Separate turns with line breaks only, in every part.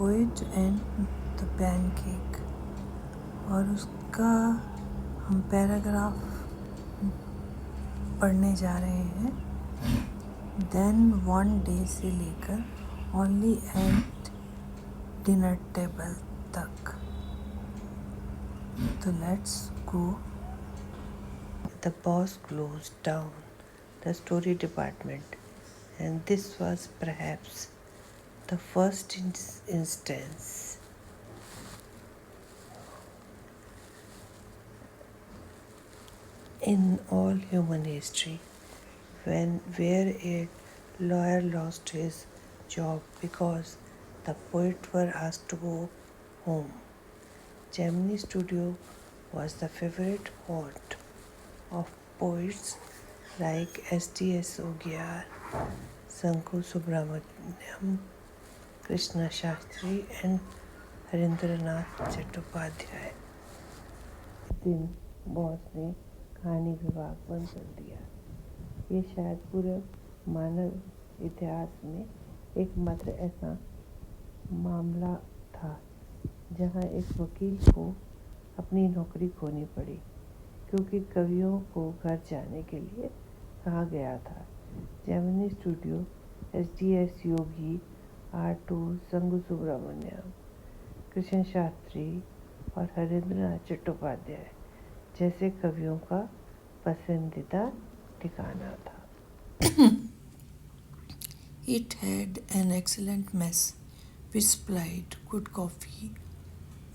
Poet and the pancake, और उसका हम पैराग्राफ पढ़ने जा रहे हैं। देन वन डे से लेकर ओनली एट डिनर टेबल तक। तो let's go. The boss closed down the story department, and this was perhaps the first instance in all human history where a lawyer lost his job because the poet were asked to go home. Gemini Studio was the favorite haunt of poets like S.D.S. Ogier, Sanku Subramaniam, Krishna Shastri and Harindranath Chattopadhyay. दिन boss ने कहानी विभाग बंद कर दिया। ये शायद पूरे मानव इतिहास में एकमात्र ऐसा मामला था जहां एक वकील को अपनी नौकरी खोनी पड़ी क्योंकि कवियों को घर जाने के लिए कहा गया था। Gemini Studio, S D S. Yogi, R2, Sangu Subramaniam, Krishna Shastri और हरिंद्रनाथ चट्टोपाध्याय जैसे कवियों का पसंदीदा ठिकाना था। It had an excellent mess which supplied good coffee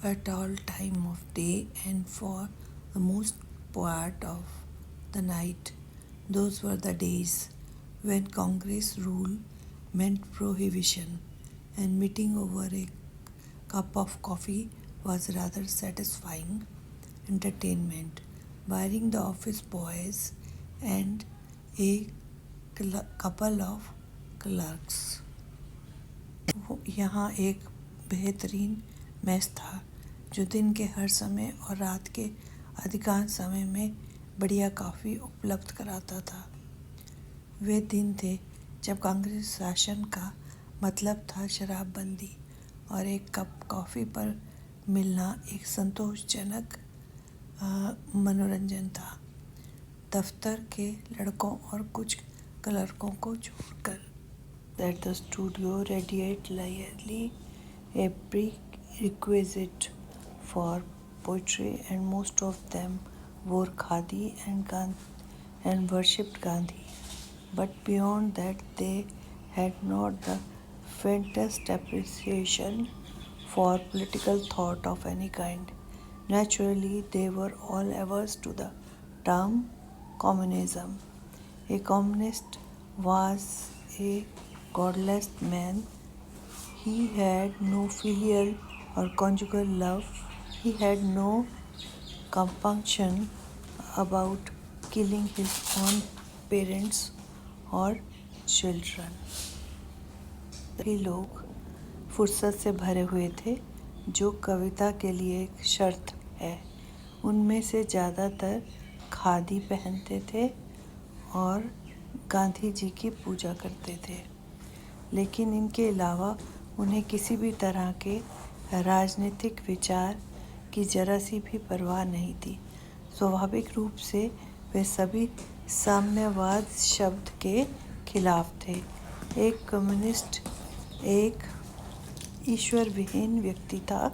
at all time of day and for the most part of the night. Those were the days when Congress rule meant prohibition, and meeting over a cup of coffee was rather satisfying entertainment, barring the office boys and a couple of clerks. यहाँ एक बेहतरीन mess था जो दिन के हर समय और रात के अधिकांश समय में बढ़िया कॉफ़ी उपलब्ध कराता था। वे दिन थे जब कांग्रेस शासन का मतलब था शराबबंदी, और एक कप कॉफ़ी पर मिलना एक संतोषजनक मनोरंजन था, दफ्तर के लड़कों और कुछ क्लर्कों को छोड़कर। That the studio radiated lively, a prerequisite for poetry, and most of them wore khadi and worshipped Gandhi. But beyond that, they had not the faintest appreciation for political thought of any kind. Naturally, they were all averse to the term communism. A communist was a godless man. He had no filial or conjugal love. He had no compunction about killing his own parents or children. सभी लोग फुर्सत से भरे हुए थे, जो कविता के लिए एक शर्त है। उनमें से ज़्यादातर खादी पहनते थे और गांधी जी की पूजा करते थे, लेकिन इनके अलावा उन्हें किसी भी तरह के राजनीतिक विचार की जरा सी भी परवाह नहीं थी। स्वाभाविक रूप से वे सभी साम्यवाद शब्द के खिलाफ थे। एक कम्युनिस्ट एक ईश्वर विहीन व्यक्ति था।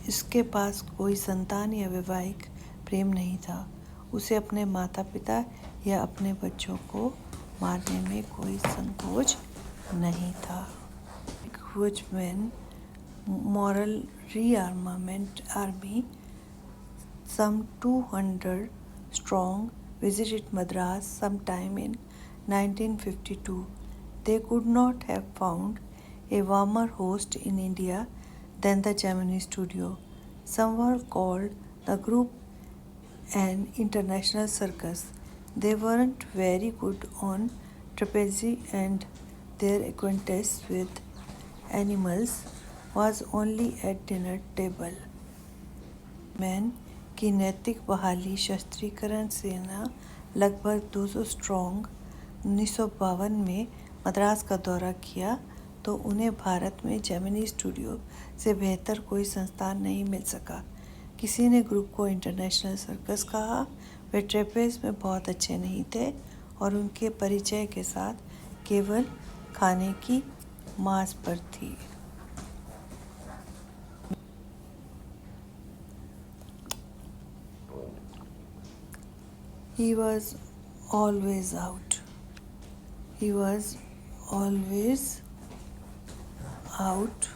इसके पास कोई संतान या वैवाहिक प्रेम नहीं था। उसे अपने माता पिता या अपने बच्चों को मारने में कोई संकोच नहीं था। Woodman moral rearmament army, some 200 strong, visited Madras sometime in 1952. They could not have found a warmer host in India than the Gemini Studio. Some were called the group an international circus. They weren't very good on trapeze, and their acquaintance with animals was only at dinner table. Man की नैतिक बहाली शस्त्रीकरण सेना लगभग 200 strong 1952 में मद्रास का दौरा किया तो उन्हें भारत में जेमिनी स्टूडियो से बेहतर कोई संस्थान नहीं मिल सका। किसी ने ग्रुप को इंटरनेशनल सर्कस कहा। वे ट्रेपेज में बहुत अच्छे नहीं थे और उनके परिचय के साथ केवल खाने की मांस पर थी। He was always out. He was always out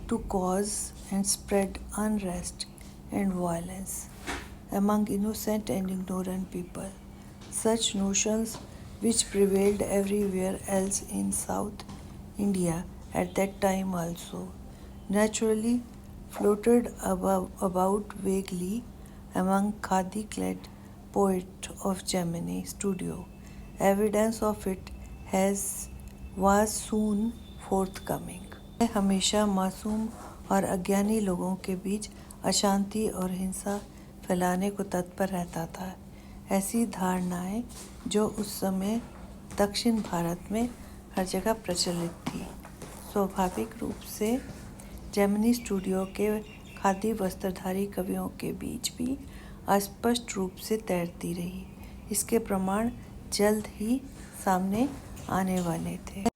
to cause and spread unrest and violence among innocent and ignorant people. Such notions, which prevailed everywhere else in South India at that time also, naturally floated about vaguely among khadi-clad poets of Gemini Studio. Evidence of it was soon forthcoming. वह हमेशा मासूम और अज्ञानी लोगों के बीच अशांति और हिंसा फैलाने को तत्पर रहता था। ऐसी धारणाएं जो उस समय दक्षिण भारत में हर जगह प्रचलित थी, स्वाभाविक रूप से जेमिनी स्टूडियो के खादी वस्त्रधारी कवियों के बीच भी अस्पष्ट रूप से तैरती रही। इसके प्रमाण जल्द ही सामने आने वाले थे।